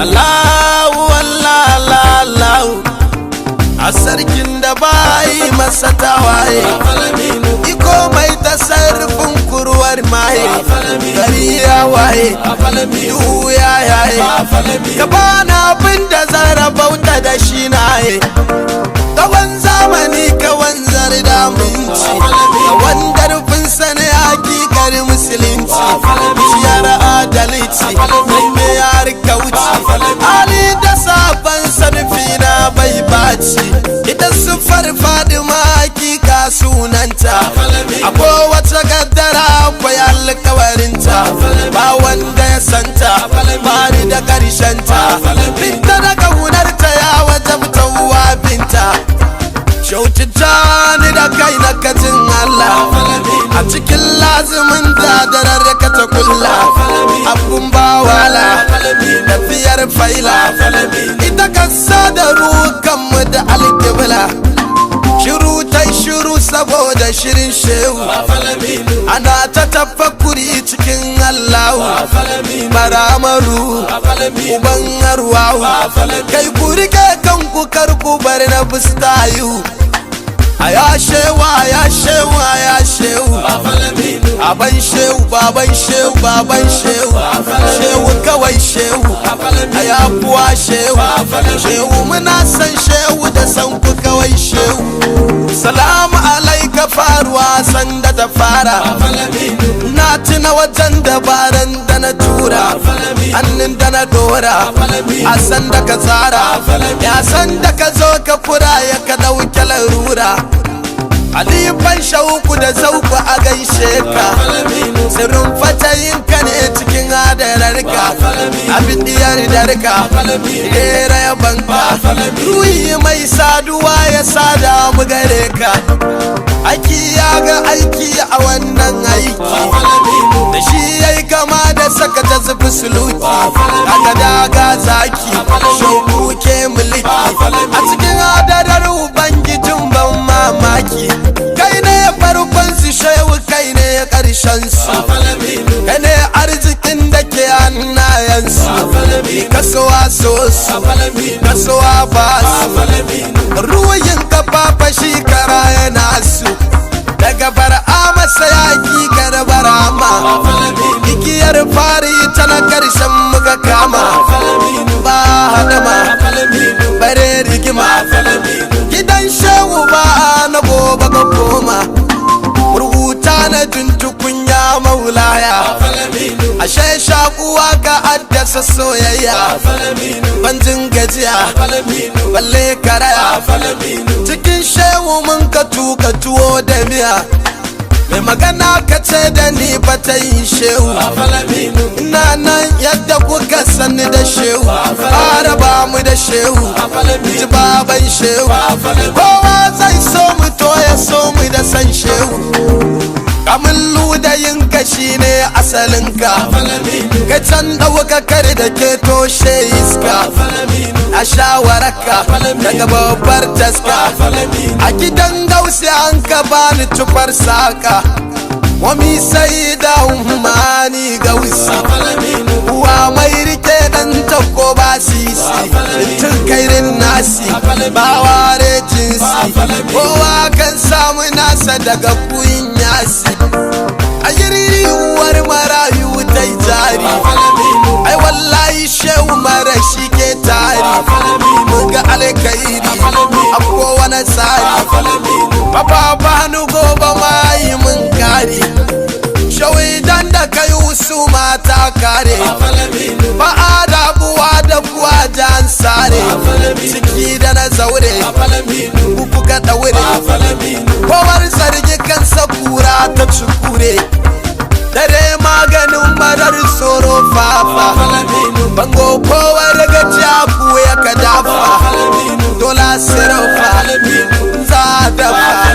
Allahu Allah Allah a sarkin da bai masa tawaye, iko mai tasarrufin kurwar maye, gari ya waye duhu ya yaye, ka bana abin da zan rabauta da shi naye, kawan zamani kawan zarda minci, kawan garfin sani hakikar musulunci, bishiyar adalci mai yar kauci, hali da sabon sarfi na bai baci, ita siffar Fadima hakika sunanta, akwai wata gaddara akwai alkawarinta, ba wanda ya santa bari da karshenta, binta da kaunarta ya wajabta uwa binta, kyautata ni da kai na kajin Allah, a cikin lazimin dadarar ka ta kulla, abun ba wala tafiyar faila, ita kasa da rukanmu da alkibla, shiru ta shiru saboda shirin shehu, ana ta tafakkuri cikin Allahu, maramaru uban arwahu, kai ku rike kanku karku bar na bustayu, ya shewa ya shewa ya shehu, aban shehu baban shehu baban shehu, shehu kawai shehu, ya kuwa shehu, shehu muna san shehu da san ku kawai shehu, salamu alaika faruwa sanda ta fara, na tuna wajen dabaran da na tura, hannun da na dora, a sanda ka tsara, ya sanda ka zo ka fura ya ka dauke larura, alifan shauku da zauku a gaishe ka, sirrin fatayin ka ne cikin adararka, abin diyar darka rera ya banka, ruhi mai saduwa ya sada mu gare ka, aiki ya ga aiki a wannan aiki, da shi yayi kama da saka ta zubi suluki, daga daga zaki shauku ke mulki, a cikin adarar ubangijin ban mamaki, kai ne farkon su shehu kai ne karshen su, kai ne arzikin da ke hannayensu, kasuwa sosu kasuwa basu, ruhin kafafa shi kara yana su, daga bar'ama sayaki kar bar'ama, igiyar fari ta na karshen muka kama, ba hadama bare rigima, gidan shehu ba na gobe ga koma, rubuta na tuntukun ya maulaya, ashe shakuwa ka addasa soyayya, banjin gajiya balle karaya, cikin shehu mun ka tuka tuwo da miya, mai magana ka ce da ni ba ta yin shehu, ina nan yadda kuka sani da shehu, fara ba mu da shehu, ji baban shehu, kowa zai so mu to ya so mu da san shehu, kamun ludayin ka shi ne asalinka, ka can ɗaukakar da ke toshe iska, a shawararka daga babbar taska, a gidan gausi an ka bani tufar saka, wami sai da umarni gausi, uwa mai rike dan tako ba sisi, tun kairin nasi ba ware jinsi, kowa kan samu nasa daga kuyin yasi, a yiri uwar marayu ta jari, ai wallahi shehu mara shi ke tari, muga alkairi a kowane tsari, ba nu gobe ma yi mun kare, shawidan da kai su mata kare, ba a dabuwa da kuwa jan sare, ciki da na zaure kuku ka daure, kowar zargi kansa kura ta cukure, dare maganin marar tsoro fafa, bango kowar gajiya ya ka dafa, dola sirafa za dafa,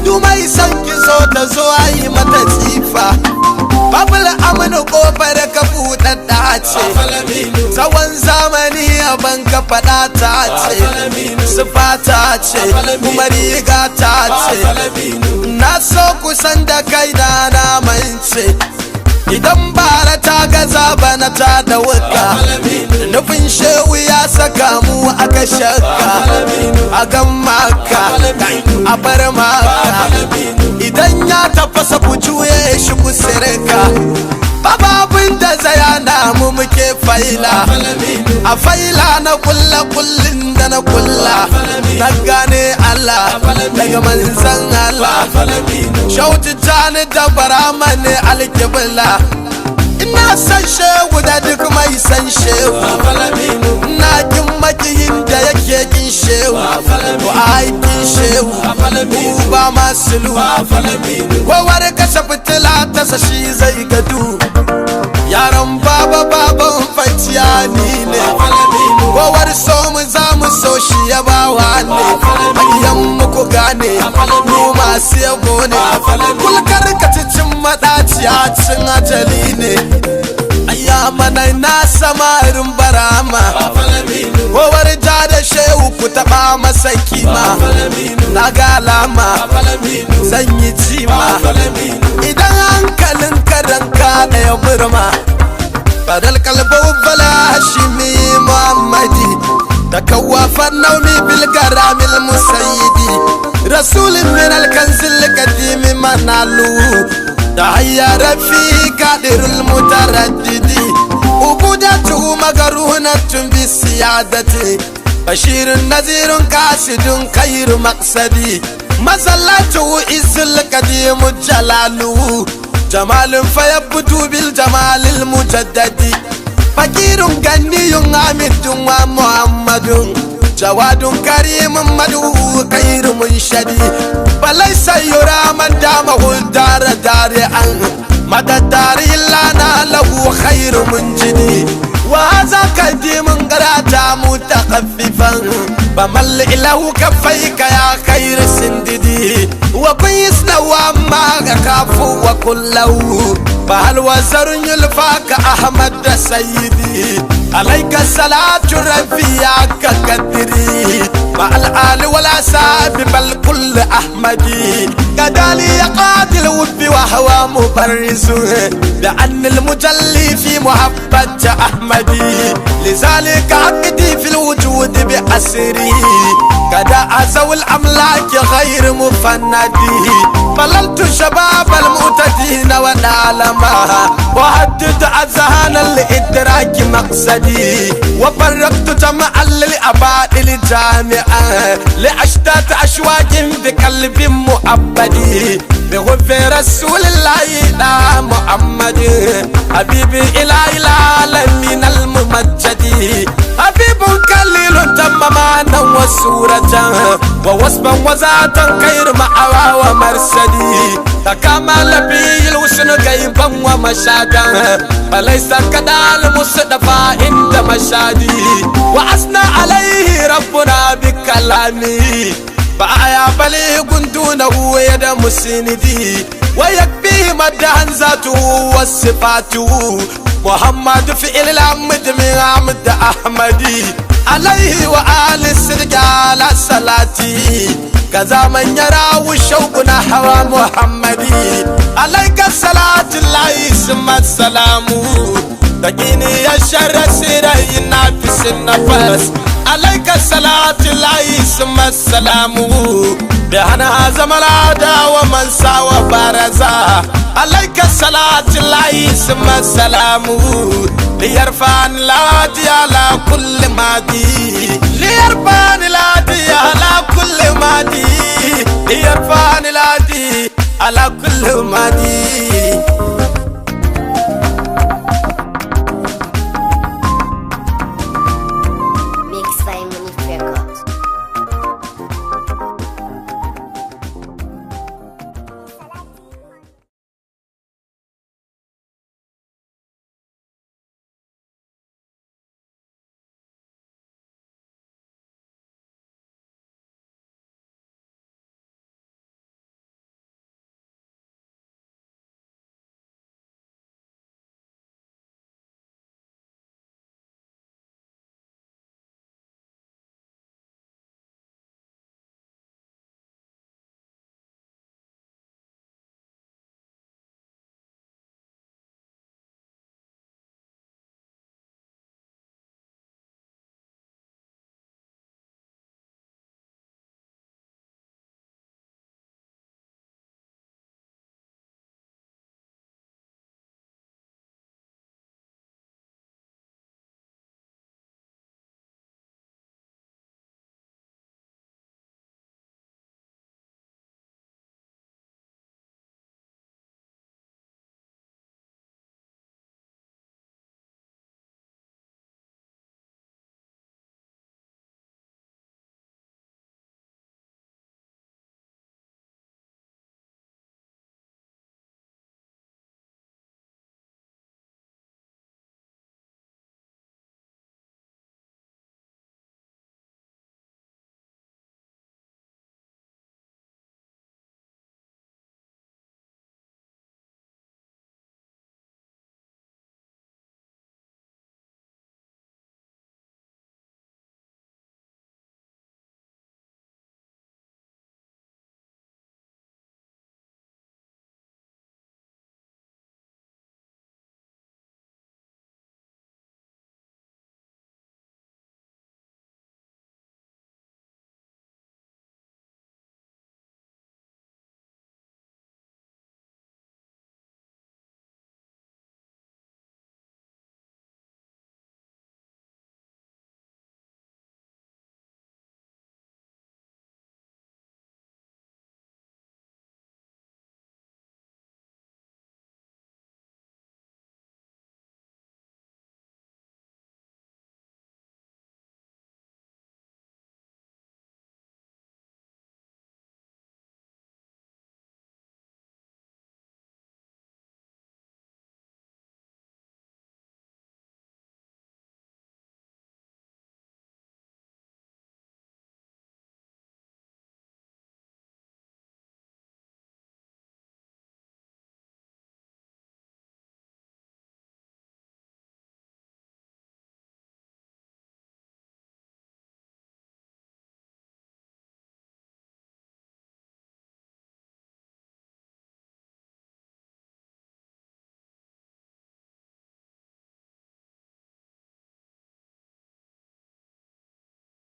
dumai san ki so ta zo a yi mata tsifa, babul amina kofar ka buɗaɗɗa ce, tsawon zamani a banka faɗa ta ce, sufa ta ce kuma riga ta ce, na so kusan da kai da na mance, idan bara ta gaza bana ta da wuka, nufin da shakka a gan maka a bar maka idan ya tafasa ku juye shi ku sirka bababin da zayana mu muke faila a faila na kulla kullin da na kulla na gane Allah daga manzan Allah shauti tani da barama ne alkibla ina san shehu da duk mai san shehu ina kin makiyin da yake kin shehu ko aikin shehu ba masulu kowar kashe fitila ta sashi zai gadu yaran baban fatiya ni ne kowar so mu za mu so shi ya bawa ne ayyan muku gane mu masu yabo ne kulkar kacicin madaciya cin ajali ne ayyamana na samarin barama kowar ja da shehu ku taba masa kima na ga alama zan yi cima idan hankalin karanka da ya burma fadal kalbau bala hashimi muhammadi تكوف النوم بالكرام المسيدي رسول من الكنز القديم منالو تحيا رفي قادر المتردد عبودته مقرونة بالسيادة بشير نذير كاسد خير مقصدي مزلته إز القديم جلاله جمال فيبدو بالجمال المجدد فقير غني عمد ومحمد جواد كريم مدعو خير منشدي فليس يرى من دامه الدار دارعا مدى الدار إلا ناله خير منجدي وهذا قديم قراتا متخففا بمل له كفيك يا خير سنددي وقيس نوام كافو وكله فهل وزر يلفاك أحمد سيدي عليك الصلاة ربيك كدري مع الآل والأصحاب بل كل أحمدي قدالي قاتل وفي وهو مبرز لأن المجلي في محبة أحمدي لذلك عقدي في الوجود بأسري قد أزو الأملاك غير مفندي بللت شباب المعتدين والعالماء وهدد أذهان الإدراك مقصدي وفرقت جمعا للأباء الجامعة لأشتات أشواك بقلب مؤبدي بغفر رسول الله لا محمد حبيبي إله العالمين الممجد حبيب كليل تم معنا وسورة ووصفا وذاتا خير معوى ومرسدي تكامل به الوسن غيبا ومشادا فليس كدال مصطفى عند مشادي وأثنى عليه ربنا بكلامي فأيا بليغ دونه يد مسندي ويكفيه مدحا ذاته وصفاته محمد فعل العمد من عمد أحمدي عليه وآل الصدق على صلاتي كذا من يرى الشوق نحو محمدي عليك الصلاة الله ثم السلام تقيني يا شر سيري نافس النفس عليك الصلاة الله ثم السلام بأنا هزم العدا ومن ساوى بارزا عليك الصلاة الله ثم السلام ليرفعني الهادي على كل مادي ليرفعني الهادي على كل مادي ليرفعني الهادي على كل مادي